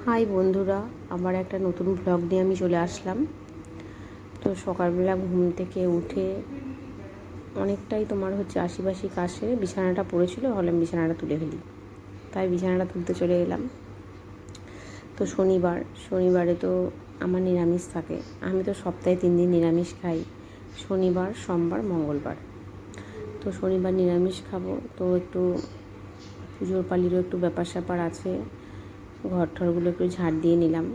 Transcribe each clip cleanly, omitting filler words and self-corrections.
High বন্ধুরা, আবার একটা নতুন ব্লগ নিয়ে আমি চলে আসলাম। তো সকালবেলা ঘুম থেকে উঠে অনেকটাই আশিপাশি কাজ সেরে বিছানাটা পড়েছিল, ভাবলাম বিছানাটা তুলে ফেলি, তাই বিছানাটা তুলতে চলে গেলাম। তো শনিবারে তো আমার নিরামিষ থাকে। আমি তো সপ্তাহে 3 দিন নিরামিষ খাই, শনিবার, সোমবার, মঙ্গলবার। তো শনিবার নিরামিষ খাবো, তো একটু পুজোর পালিরও একটু ব্যাপার স্যাপার আছে, ঘর ঠরগুলো একটু ঝাড় দিয়ে নিলাম।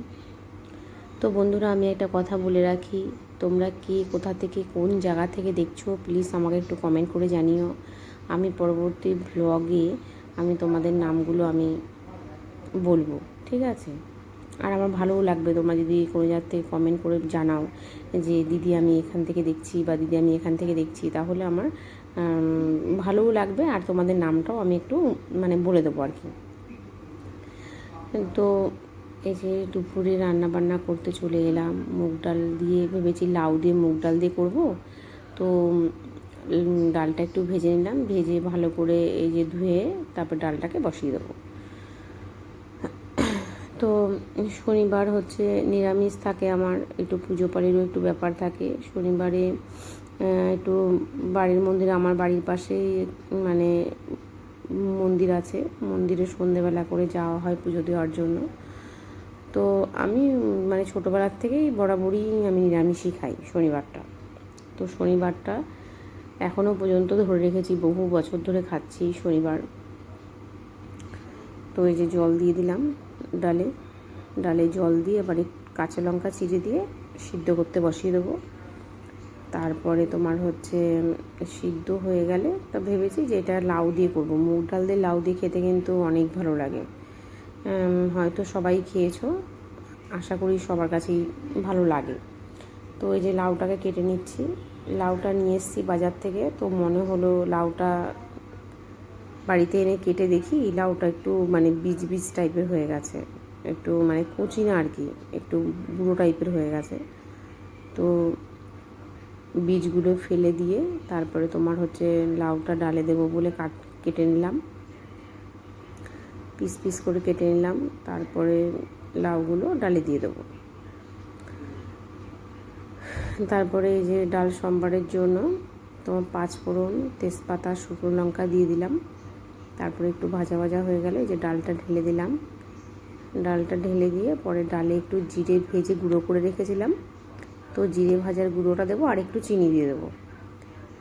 তো বন্ধুরা, আমি একটা কথা বলে রাখি, তোমরা কে কোথা থেকে কোন জায়গা থেকে দেখছো প্লিজ আমাকে একটু কমেন্ট করে জানিও। আমি পরবর্তী ব্লগে আমি তোমাদের নামগুলো আমি বলবো, ঠিক আছে? আর আমার ভালোও লাগবে তোমরা যদি কোনো জায়গা থেকে কমেন্ট করে জানাও যে দিদি আমি এখান থেকে দেখছি বা দিদি আমি এখান থেকে দেখছি, তাহলে আমার ভালোও লাগবে আর তোমাদের নামটাও আমি একটু বলে দেবো আর কি। তো এই যে দুপুরে রান্না বান্না করতে চলে এলাম। মুগ ডাল দিয়ে ভেবেছি লাউ দিয়ে মুগ ডাল দিয়ে করবো। তো ডালটা একটু ভেজে নিলাম, ভেজে ভালো করে এই যে ধুয়ে তারপর ডালটাকে বসিয়ে দেবো। তো শনিবার নিরামিষ থাকে আমার, একটু পুজো পালিরও একটু ব্যাপার থাকে শনিবারে। একটু বাড়ির মন্দিরে, আমার বাড়ির পাশেই মন্দির আছে, মন্দিরে সন্ধেবেলা করে যাওয়া হয় পুজো দেওয়ার জন্য। তো আমি ছোটোবেলার থেকেই বরাবরই আমি নিরামিষই খাই শনিবারটা। তো শনিবারটা এখনও পর্যন্ত ধরে রেখেছি, বহু বছর ধরে খাচ্ছি শনিবার। তো এই যে জল দিয়ে দিলাম ডালে জল দিয়ে এবারে কাঁচা লঙ্কা চিড়ে দিয়ে সিদ্ধ করতে বসিয়ে দেবো। তারপরে সিদ্ধ হয়ে গেলে তা ভেবেছি যে এটা লাউ দিয়ে করবো। মুগ ডাল দিয়ে লাউ দিয়ে খেতে কিন্তু অনেক ভালো লাগে। হয়তো সবাই খেয়েছো, আশা করি সবার কাছেই ভালো লাগে। তো এই যে লাউটাকে কেটে নিচ্ছি। লাউটা নিয়ে এসেছি বাজার থেকে, তো মনে হলো লাউটা বাড়িতে এনে কেটে দেখি লাউটা একটু বীজ বীজ টাইপের হয়ে গেছে, একটু কচি না আর কি, একটু বুড়ো টাইপের হয়ে গেছে। তো বীজগুলো ফেলে দিয়ে তারপরে লাউটা ডালে দেবো বলে কেটে নিলাম, পিস পিস করে কেটে নিলাম। তারপরে লাউগুলো ডালে দিয়ে দেবো। তারপরে এই যে ডাল সম্বারের জন্য 5 ফোড়ন, তেজপাতা, শুকনো লঙ্কা দিয়ে দিলাম। তারপরে একটু ভাজা ভাজা হয়ে গেলে এই যে ডালটা ঢেলে দিলাম। ডালটা ঢেলে দিয়ে পরে ডালে একটু জিরে ভেজে গুঁড়ো করে রেখেছিলাম, তো জিরে ভাজার গুঁড়োটা দেবো আর একটু চিনি দিয়ে দেবো।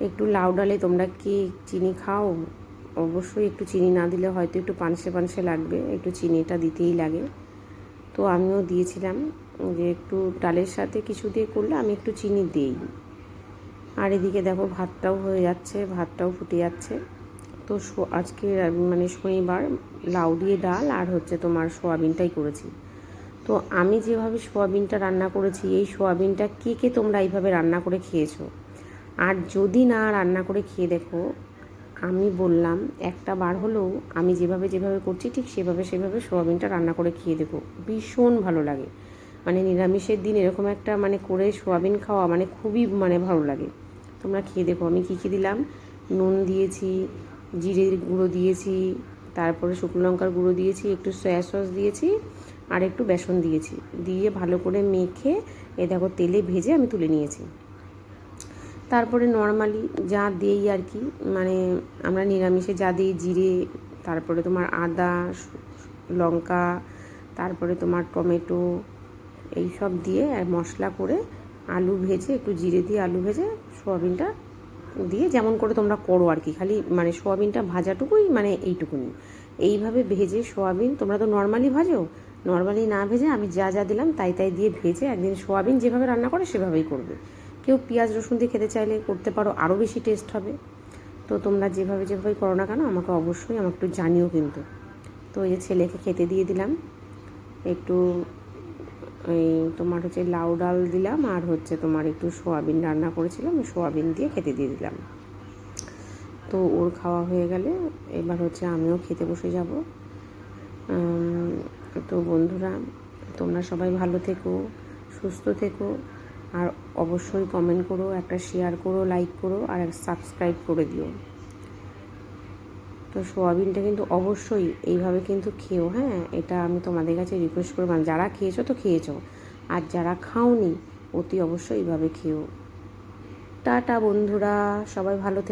একটু লাউ ডালে তোমরা কি চিনি খাও? অবশ্যই একটু চিনি না দিলে হয়তো একটু পানসে পানসে লাগবে, একটু চিনিটা দিতেই লাগে। তো আমিও দিয়েছিলাম, যে একটু ডালের সাথে কিছু দিয়ে করলে আমি একটু চিনি দিই। আর এদিকে দেখো ভাতটাও হয়ে যাচ্ছে, ভাতটাও ফুটে যাচ্ছে। তো আজকে শনিবার লাউ দিয়ে ডাল আর সোয়াবিনটাই করেছি। তো আমি যেভাবে সোয়াবিনটা রান্না করেছি, এই সোয়াবিনটা কে কে তোমরা এইভাবে রান্না করে খেয়েছো? আর যদি না রান্না করে খেয়ে দেখো, আমি বললাম একটা বার হলেও আমি যেভাবে করছি ঠিক সেভাবে সোয়াবিনটা রান্না করে খেয়ে দেখো, ভীষণ ভালো লাগে। নিরামিষের দিন এরকম একটা করে সোয়াবিন খাওয়া খুবই ভালো লাগে। তোমরা খেয়ে দেখো। আমি কী দিলাম, নুন দিয়েছি, জিরের গুঁড়ো দিয়েছি, তারপরে শুকনো লঙ্কার গুঁড়ো দিয়েছি, একটু সয়া সস দিয়েছি আর একটু বেসন দিয়েছি, দিয়ে ভালো করে মেখে এ দেখো তেলে ভেজে আমি তুলে নিয়েছি। তারপরে নর্মালি যা দিই আর কি, আমরা নিরামিষে যা দিই, জিরে, তারপরে আদা, লঙ্কা, তারপরে টমেটো, এই সব দিয়ে আর মশলা করে আলু ভেজে, একটু জিরে দিয়ে আলু ভেজে সোয়াবিনটা দিয়ে যেমন করে তোমরা করো আর কি, খালি সোয়াবিনটা ভাজাটুকুই এইটুকুনি। এইভাবে ভেজে সোয়াবিন তোমরা তো নর্মালি ভাজো, নর্মালি না ভেজে আমি যা যা দিলাম তাই দিয়ে ভেজে একদিন সোয়াবিন যেভাবে রান্না করে সেভাবেই করবে। কেউ পেঁয়াজ রসুন দিয়ে খেতে চাইলে করতে পারো, আরও বেশি টেস্ট হবে। তো তোমরা যেভাবে করো না কেন আমাকে অবশ্যই একটু জানিও কিন্তু। তো এই যে ছেলেকে খেতে দিয়ে দিলাম, একটু এই লাউ ডাল দিলাম আর একটু সোয়াবিন রান্না করেছিলাম, সোয়াবিন দিয়ে খেতে দিয়ে দিলাম। তো ওর খাওয়া হয়ে গেলে এবার আমিও খেতে বসে যাব। তো বন্ধুরা, তোমরা সবাই ভালো থেকো, সুস্থ থেকো, আর অবশ্যই কমেন্ট করো, একটা শেয়ার করো, লাইক করো আর সাবস্ক্রাইব করে দিও। তো সোয়াবিনটা কিন্তু অবশ্যই এইভাবে কিন্তু খেও, হ্যাঁ, এটা আমি তোমাদের কাছে রিকোয়েস্ট করব। যারা খেয়েছো তো খেয়েছো, আর যারা খাওনি অতি অবশ্যই এইভাবে খেও। টাটা বন্ধুরা, সবাই ভালো থেকো।